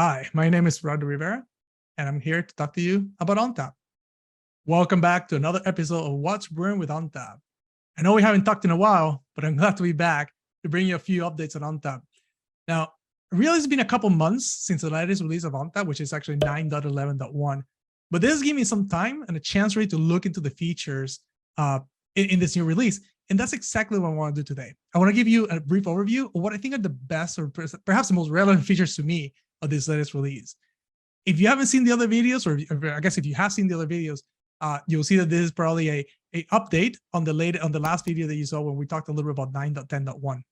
Hi, my name is Eduardo Rivera, and I'm here to talk to you about ONTAP. Welcome back to another episode of What's Brewing with ONTAP. I know we haven't talked in a while, but I'm glad to be back to bring you a few updates on ONTAP. Now, I realize it's been a couple months since the latest release of ONTAP, which is actually 9.11.1, but this gave me some time and a chance really to look into the features in this new release. And that's exactly what I want to do today. I want to give you a brief overview of what I think are the best or perhaps the most relevant features to me of this latest release. If you haven't seen the other videos, or I guess if you have seen the other videos, you'll see that this is probably a update on the last video that you saw when we talked a little bit about 9.10.1.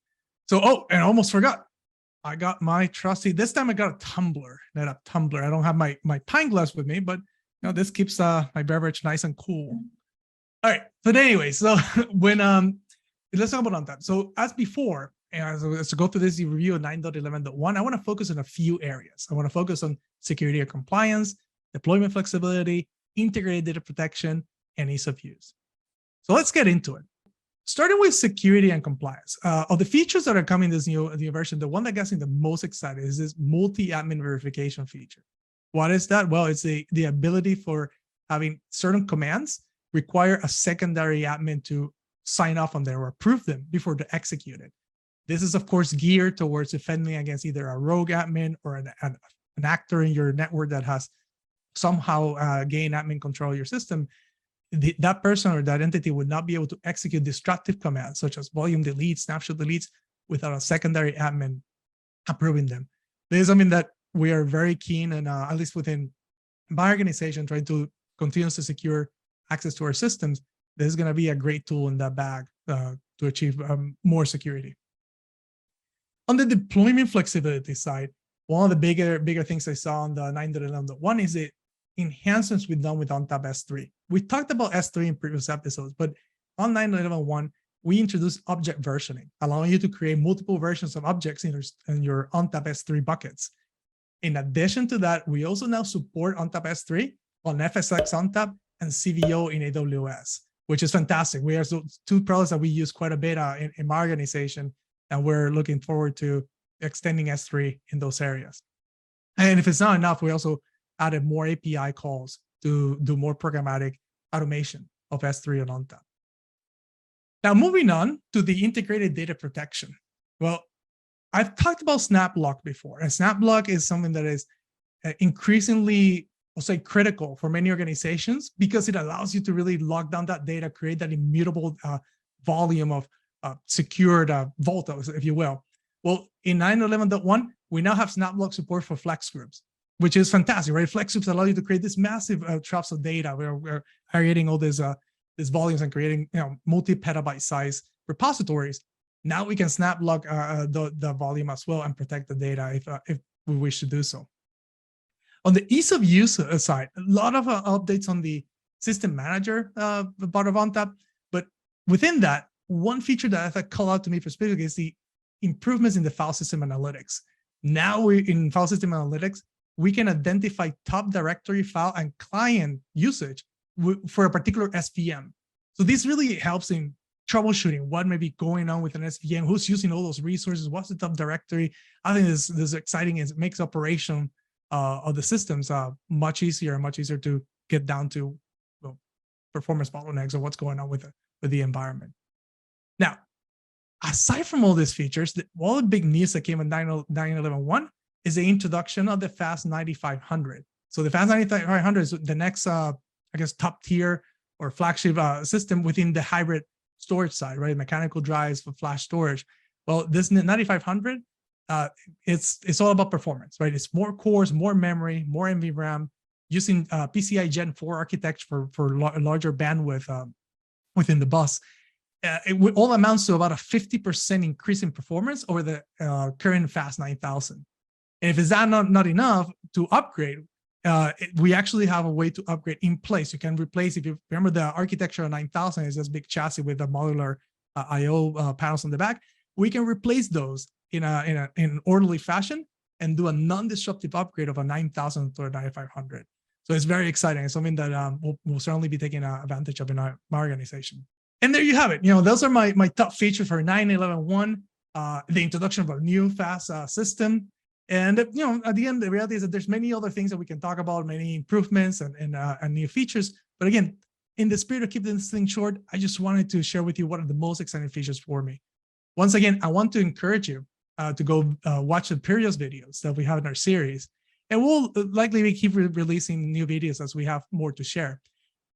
So, and I almost forgot. I got my trusty, this time I got a tumbler, NetApp tumbler. I don't have my pint glass with me, but this keeps my beverage nice and cool. All right, but anyway, so when let's talk about ONTAP. So as before, as to go through this review of 9.11.1, I want to focus on a few areas. I want to focus on security and compliance, deployment flexibility, integrated data protection, and ease of use. So let's get into it. Starting with security and compliance. Of the features that are coming in this new version, the one that gets me the most excited is this multi-admin verification feature. What is that? Well, it's the ability for having certain commands require a secondary admin to sign off on them or approve them before to execute it. This is, of course, geared towards defending against either a rogue admin or an actor in your network that has somehow gained admin control of your system. That person or that entity would not be able to execute destructive commands such as volume delete, snapshot deletes without a secondary admin approving them. This is something that we are very keen and at least within my organization trying to continuously secure access to our systems. This is going to be a great tool in that bag to achieve more security. On the deployment flexibility side, one of the bigger things I saw on the 9.11.1 is the enhancements we've done with ONTAP S3. We talked about S3 in previous episodes, but on 9.11.1, we introduced object versioning, allowing you to create multiple versions of objects in your ONTAP S3 buckets. In addition to that, we also now support ONTAP S3 on FSx ONTAP and CVO in AWS, which is fantastic. We are two products that we use quite a bit in my organization, and we're looking forward to extending S3 in those areas. And if it's not enough, we also added more API calls to do more programmatic automation of S3 on ONTAP. Now, moving on to the integrated data protection. Well, I've talked about SnapLock before, and SnapLock is something that is increasingly, I'll say, critical for many organizations because it allows you to really lock down that data, create that immutable volume of secured vault, if you will. Well, in 9.11.1, we now have SnapLock support for flex groups, which is fantastic, right? Flex groups allow you to create this massive troughs of data. We're creating all these volumes and creating multi-petabyte size repositories. Now we can SnapLock the volume as well and protect the data if we wish to do so. On the ease of use side, a lot of updates on the system manager part of ONTAP, but within that, one feature that I call out to me for specifically is the improvements in the file system analytics. Now in file system analytics, we can identify top directory file and client usage for a particular SVM. So this really helps in troubleshooting what may be going on with an SVM, who's using all those resources, what's the top directory. I think this is exciting. It makes operation of the systems much easier to get down to performance bottlenecks or what's going on with the environment. Now, aside from all these features, all the big news that came in 9.11.1 is the introduction of the FAST 9500. So the FAST 9500 is the next, I guess, top tier or flagship system within the hybrid storage side, right? Mechanical drives for flash storage. Well, this 9500, it's all about performance, right? It's more cores, more memory, more NVRAM, using PCI Gen 4 architecture for larger bandwidth within the bus. It all amounts to about a 50% increase in performance over the current FAST 9000. And if it's not enough to upgrade, we actually have a way to upgrade in place. You can replace, if you remember the architecture of 9000 is this big chassis with the modular I/O panels on the back. We can replace those in an orderly fashion and do a non-disruptive upgrade of a 9000 to a 9500. So it's very exciting. It's something that we'll certainly be taking advantage of in my organization. And there you have it. Those are my top features for 9.11.1, the introduction of a new fast system, And at the end, the reality is that there's many other things that we can talk about, many improvements and new features. But again, in the spirit of keeping this thing short, I just wanted to share with you what are the most exciting features for me. Once again, I want to encourage you to go watch the previous videos that we have in our series. And we'll likely keep releasing new videos as we have more to share.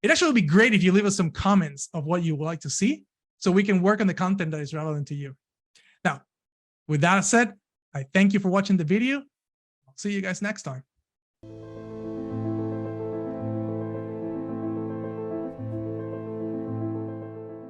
It actually would be great if you leave us some comments of what you would like to see so we can work on the content that is relevant to you. Now, with that said, I thank you for watching the video. I'll see you guys next time.